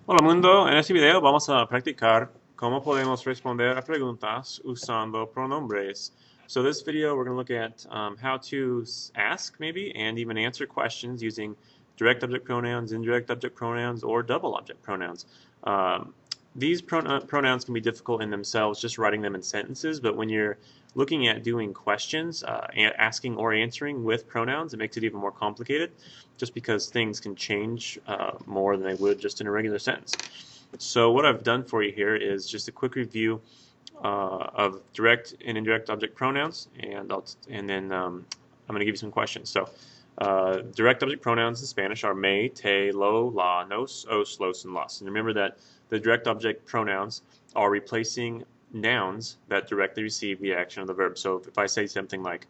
Hola mundo, en este video vamos a practicar cómo podemos responder a preguntas usando pronombres. So this video we're going to look at how to ask maybe and even answer questions using direct object pronouns, indirect object pronouns, or double object pronouns. These pronouns can be difficult in themselves, just writing them in sentences, but when you're looking at doing questions, asking or answering with pronouns, it makes it even more complicated, just because things can change more than they would just in a regular sentence. So what I've done for you here is just a quick review of direct and indirect object pronouns, and then I'm going to give you some questions. So direct object pronouns in Spanish are me, te, lo, la, nos, os, los, and las. And remember that the direct object pronouns are replacing nouns that directly receive the action of the verb. So if I say something like,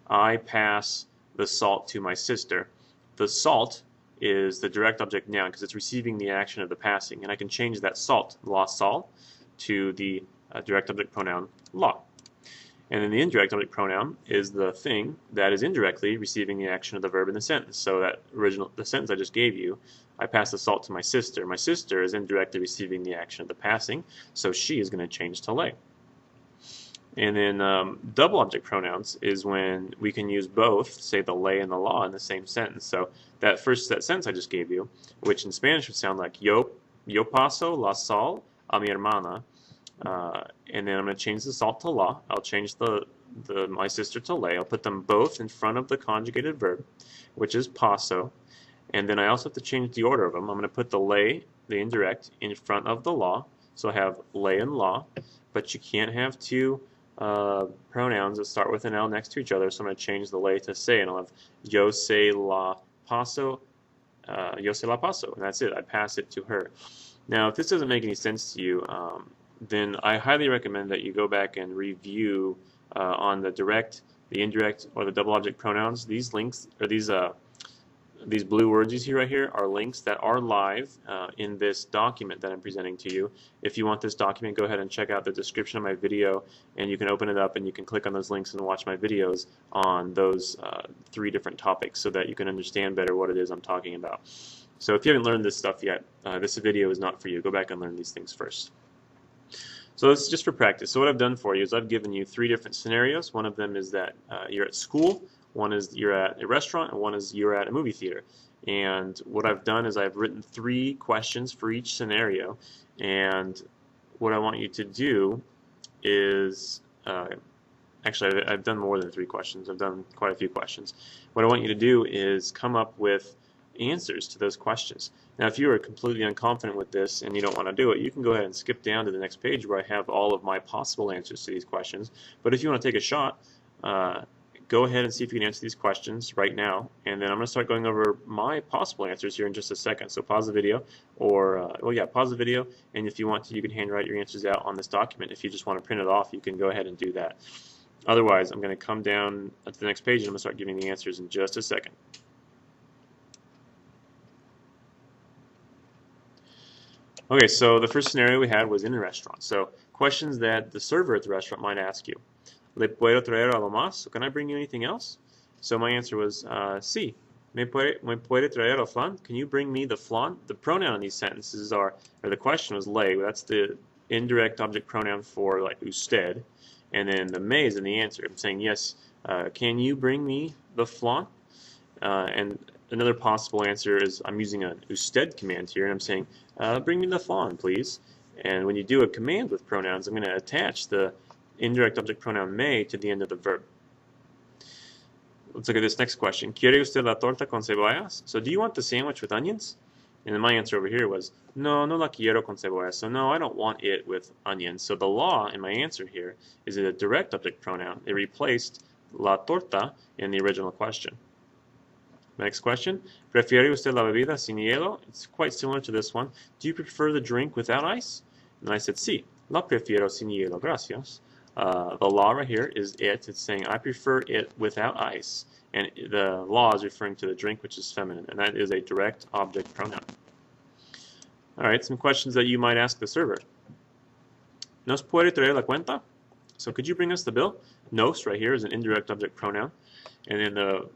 I pass the salt to my sister, the salt is the direct object noun because it's receiving the action of the passing. And I can change that salt, la sal, to the direct object pronoun la. And then the indirect object pronoun is the thing that is indirectly receiving the action of the verb in the sentence. So the sentence I just gave you, I pass the salt to my sister. My sister is indirectly receiving the action of the passing, so she is going to change to lay. And then double object pronouns is when we can use both, say the lay and the la, in the same sentence. So that sentence I just gave you, which in Spanish would sound like yo paso la sal a mi hermana. And then I'm going to change the salt to la. I'll change my sister to lay. I'll put them both in front of the conjugated verb, which is paso. And then I also have to change the order of them. I'm going to put the lay, the indirect, in front of the la. So I have lay and la, but you can't have two pronouns that start with an L next to each other. So I'm going to change the lay to say, and I'll have yo se la paso, yo se la paso, and that's it. I pass it to her. Now, if this doesn't make any sense to you, then I highly recommend that you go back and review on the direct, the indirect, or the double object pronouns. These links, or these blue words you see right here, are links that are live in this document that I'm presenting to you. If you want this document, go ahead and check out the description of my video, and you can open it up and you can click on those links and watch my videos on those 3 different topics so that you can understand better what it is I'm talking about. So if you haven't learned this stuff yet, this video is not for you. Go back and learn these things first. So this is just for practice. So what I've done for you is I've given you 3 different scenarios. One of them is that you're at school, one is you're at a restaurant, and one is you're at a movie theater. And what I've done is I've written 3 questions for each scenario. And what I want you to do is, actually I've done more than 3 questions. I've done quite a few questions. What I want you to do is come up with answers to those questions. Now, if you are completely unconfident with this and you don't want to do it, you can go ahead and skip down to the next page where I have all of my possible answers to these questions. But if you want to take a shot, go ahead and see if you can answer these questions right now. And then I'm going to start going over my possible answers here in just a second. So pause the video, or, pause the video. And if you want to, you can handwrite your answers out on this document. If you just want to print it off, you can go ahead and do that. Otherwise, I'm going to come down to the next page and I'm going to start giving the answers in just a second. Okay, so the first scenario we had was in a restaurant. So questions that the server at the restaurant might ask you. ¿Le puedo traer algo más? So can I bring you anything else? So my answer was, sí. ¿Me puede traer el flan? Can you bring me the flan? The pronoun in these sentences or the question was le. That's the indirect object pronoun for like usted. And then the me is in the answer. I'm saying, yes, can you bring me the flan? And another possible answer is I'm using an usted command here, and I'm saying, bring me the flan, please. And when you do a command with pronouns, I'm going to attach the indirect object pronoun me to the end of the verb. Let's look at this next question. ¿Quiere usted la torta con cebollas? So do you want the sandwich with onions? And then my answer over here was, no, no la quiero con cebollas. So no, I don't want it with onions. So the la in my answer here is a direct object pronoun. It replaced la torta in the original question. Next question. ¿Prefiere usted la bebida sin hielo? It's quite similar to this one. Do you prefer the drink without ice? And I said, sí. La prefiero sin hielo, gracias. The la right here is it. It's saying I prefer it without ice. And the la is referring to the drink, which is feminine. And that is a direct object pronoun. All right, some questions that you might ask the server. ¿Nos puede traer la cuenta? So could you bring us the bill? Nos right here is an indirect object pronoun. And then the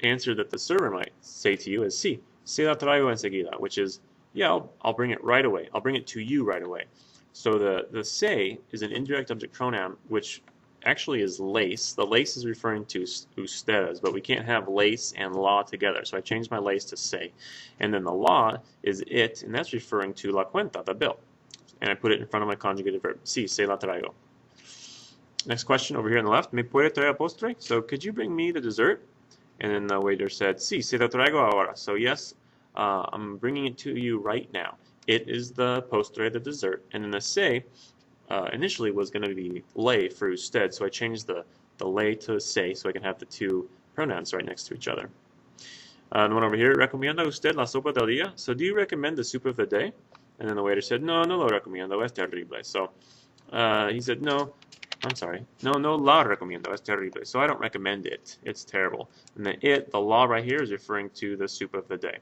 answer that the server might say to you is sí, se la traigo enseguida, which is Yeah, I'll bring it right away. I'll bring it to you right away. So the se is an indirect object pronoun, which actually is lace. The lace is referring to ustedes, but we can't have lace and la together. So I changed my lace to se. And then the la is it, and that's referring to la cuenta, the bill. And I put it in front of my conjugated verb. Sí, se la traigo. Next question over here on the left. ¿Me puede traer postre? So could you bring me the dessert? And then the waiter said, sí, se la traigo ahora. So yes, I'm bringing it to you right now. It is the postre, the dessert. And then the se initially was going to be lay for usted, so I changed the lay to se so I can have the two pronouns right next to each other. And one over here, ¿recomienda usted la sopa del día? So do you recommend the soup of the day? And then the waiter said, no, no lo recomiendo, es terrible. So he said, no, I'm sorry, no la recomiendo, es terrible. So I don't recommend it, it's terrible. And the la right here is referring to the soup of the day.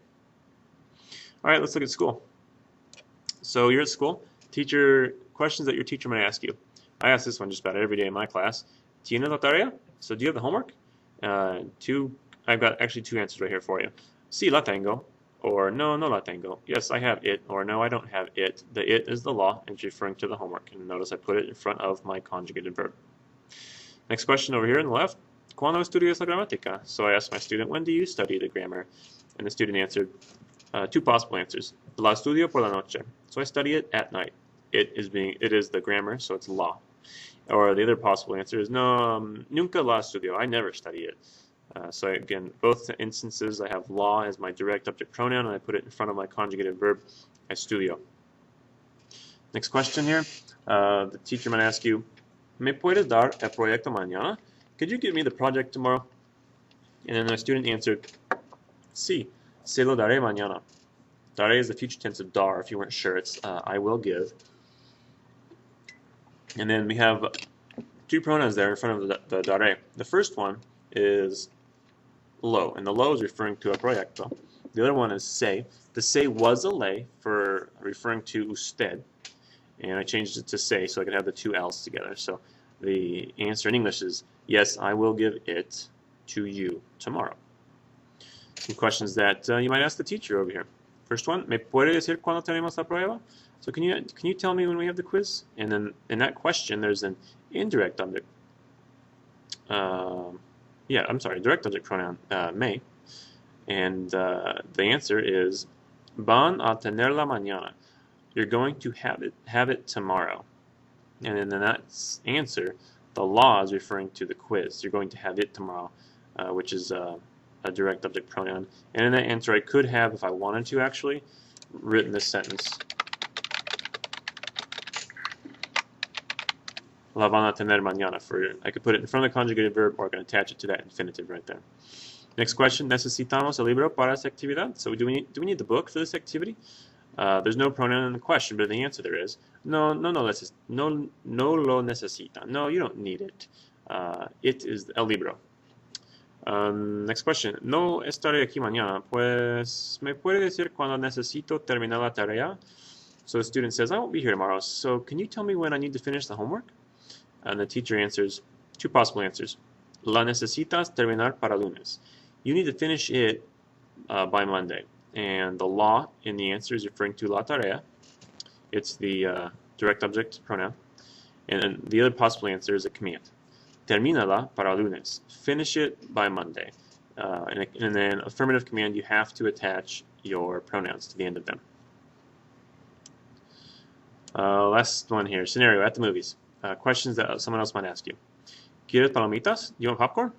All right, let's look at school. So you're at school. Teacher, questions that your teacher might ask you. I ask this one just about every day in my class. ¿Tiene la tarea? So do you have the homework? I've got actually two answers right here for you. Sí, la tengo. Or no, no la tengo. Yes, I have it. Or no, I don't have it. The it is the law, and it's referring to the homework. And notice I put it in front of my conjugated verb. Next question over here on the left. ¿Cuándo estudias la gramática? So I asked my student, when do you study the grammar? And the student answered two possible answers. La estudio por la noche. So I study it at night. It is the grammar, so it's la. Or the other possible answer is no, nunca la estudio. I never study it. So again, both instances I have la as my direct object pronoun, and I put it in front of my conjugated verb, estudio. Next question here. The teacher might ask you, ¿Me puedes dar el proyecto mañana? Could you give me the project tomorrow? And then the student answered, sí, se lo daré mañana. Daré is the future tense of dar. If you weren't sure, it's I will give. And then we have two pronouns there in front of the daré. The first one is lo, and the lo is referring to a proyecto. The other one is se. The se was a ley for referring to usted, and I changed it to se so I could have the two L's together. So the answer in English is yes, I will give it to you tomorrow. Some questions that you might ask the teacher over here. First one, ¿Me puede decir cuándo tenemos la prueba? So can you tell me when we have the quiz? And then in that question, there's an indirect object. Direct object pronoun, me. And the answer is van a tenerla mañana. You're going to have it tomorrow. And then in that answer, the la is referring to the quiz. You're going to have it tomorrow, which is a direct object pronoun. And in that answer, I could have, if I wanted to actually, written this sentence. La van a tener mañana. I could put it in front of the conjugated verb, or I can attach it to that infinitive right there. Next question, ¿Necesitamos el libro para esta actividad? So do we need the book for this activity? There's no pronoun in the question, but in the answer there is. No lo necesita. No, you don't need it. It is el libro. Next question. No estaré aquí mañana. Pues, ¿me puede decir cuando necesito terminar la tarea? So the student says, I won't be here tomorrow. So can you tell me when I need to finish the homework? And the teacher answers, two possible answers. La necesitas terminar para lunes. You need to finish it by Monday. And the la in the answer is referring to la tarea. It's the direct object pronoun. And the other possible answer is a command. Termínala para lunes. Finish it by Monday. And then affirmative command, you have to attach your pronouns to the end of them. Last one here. Scenario at the movies. Questions that someone else might ask you. ¿Quieres palomitas? Do you want popcorn?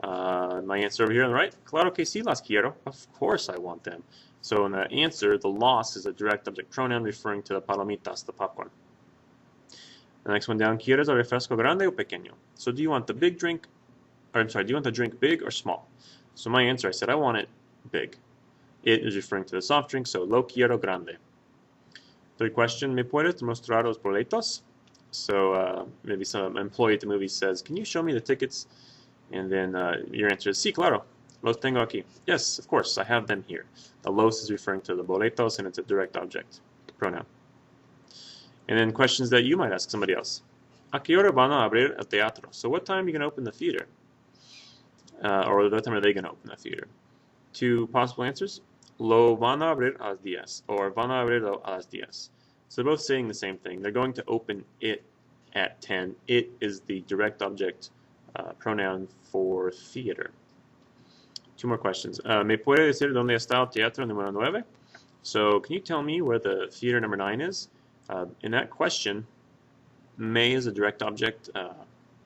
My answer over here on the right. Claro que sí las quiero. Of course I want them. So in the answer, the los is a direct object pronoun referring to the palomitas, the popcorn. The next one down, ¿Quieres el refresco grande o pequeño? So do you want the big drink, do you want the drink big or small? So my answer, I said I want it big. It is referring to the soft drink, so lo quiero grande. Third question, ¿Me puedes mostrar los boletos? So maybe some employee at the movie says, can you show me the tickets? And then your answer is, sí, claro, los tengo aquí. Yes, of course, I have them here. The los is referring to the boletos, and it's a direct object pronoun. And then questions that you might ask somebody else. ¿A qué hora van a abrir el teatro? So what time are you going to open the theater? Or what time are they going to open the theater? Two possible answers. Lo van a abrir a las 10, or van a abrirlo a las 10. So they're both saying the same thing. They're going to open it at 10. It is the direct object pronoun for theater. Two more questions. ¿Me puede decir dónde está el teatro número 9? So can you tell me where the theater number 9 is? In that question, me is a direct object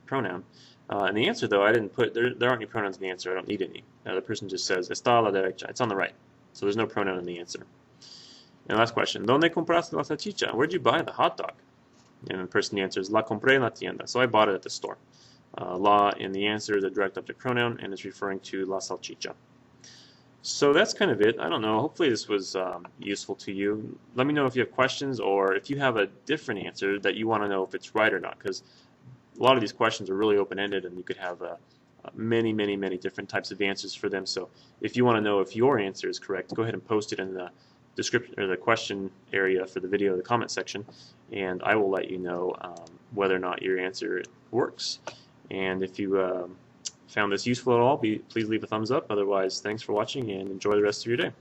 pronoun. And the answer, though, I didn't put, there aren't any pronouns in the answer. I don't need any. The person just says, está a la derecha. It's on the right. So there's no pronoun in the answer. And last question, ¿dónde compraste la salchicha? Where'd you buy the hot dog? And the person answers, la compré en la tienda. So I bought it at the store. La in the answer is a direct object pronoun, and it's referring to la salchicha. So that's kind of it. I don't know. Hopefully this was useful to you. Let me know if you have questions or if you have a different answer that you want to know if it's right or not, because a lot of these questions are really open-ended, and you could have many, many, many different types of answers for them. So if you want to know if your answer is correct, go ahead and post it in the description or the question area for the video, the comment section, and I will let you know whether or not your answer works. And if you found this useful at all, please leave a thumbs up. Otherwise, thanks for watching and enjoy the rest of your day.